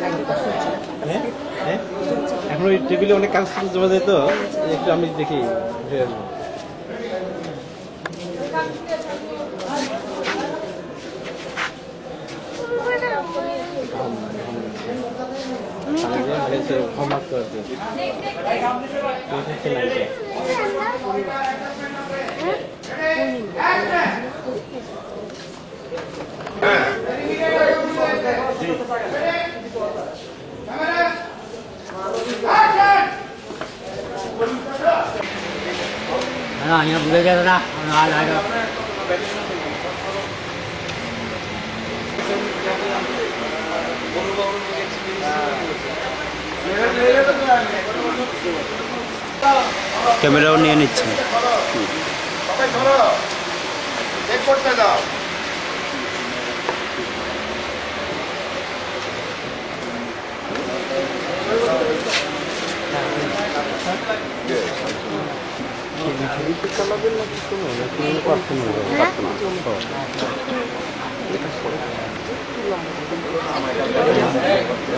হ্যাঁ হ্যাঁ এখন ওই টেবিলে অনেক কাজ জমা যায় তো একটু আমি দেখি হোমওয়ার্ক করতে यहाँ भूल गया था ना आएगा ক্যামেরাও নিয়ে নিচ্ছে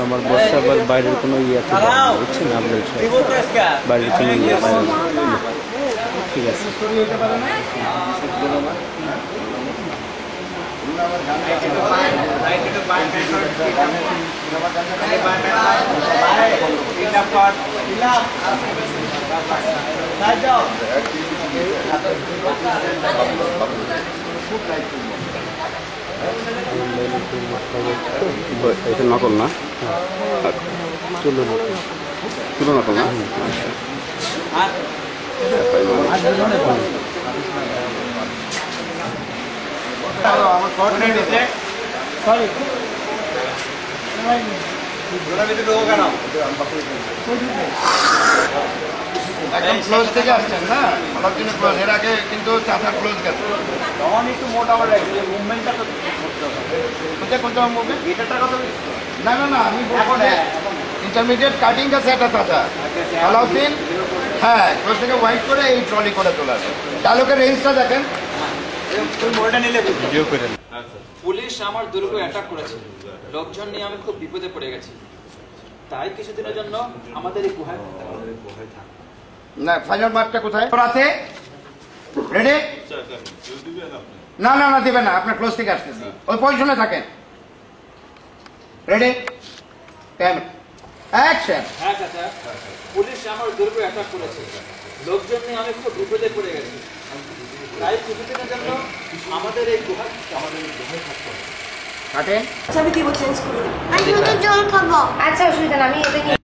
আমার বর্ষা আবার বাইরের কোনো ইয়ে আছে বুঝছেন আপনার বাইরের কোনো ইয়ে ঠিক আছে এটা নকল না তুলো নকল না একদম ক্লোজ থেকে আসছেন না অনেক দিন ক্লোজ এর আগে কিন্তু চাচা ক্লোজ গেছে তখন একটু মোটা হবে মুভমেন্টটা তো কোথায় কোনটা মুভমেন্ট এটাটা কথা না না না আমি এখন ইন্টারমিডিয়েট কাটিং আছে একটা চাচা আলাউদ্দিন হ্যাঁ ক্লোজ থেকে হোয়াইট করে এই ট্রলি করে তোলা আছে চালকের রেঞ্জটা দেখেন মোড়টা নিলে ভিডিও করেন পুলিশ আমার দুর্গ অ্যাটাক করেছে লোকজন নিয়ে আমি খুব বিপদে পড়ে গেছি তাই কিছুদিনের জন্য আমাদের এই গুহায় থাকতে না ফাইনাল মার্কটা কোথায় রাতে রেডি না না না দিবেন না আপনার ক্লোজ থেকে আসতেছি ওই পজিশনে থাকেন রেডি ক্যামেরা অ্যাকশন হ্যাঁ চাচা পুলিশ আমার দুর্গ অ্যাটাক করেছে লোকজন নিয়ে আমি খুব বিপদে পড়ে গেছি তাই কিছুদিনের জন্য আমাদের এই গুহায় থাকতে কাটেন আমি দিব চেঞ্জ করে দেব। আমি জল খাবো। আচ্ছা অসুবিধা না আমি এটা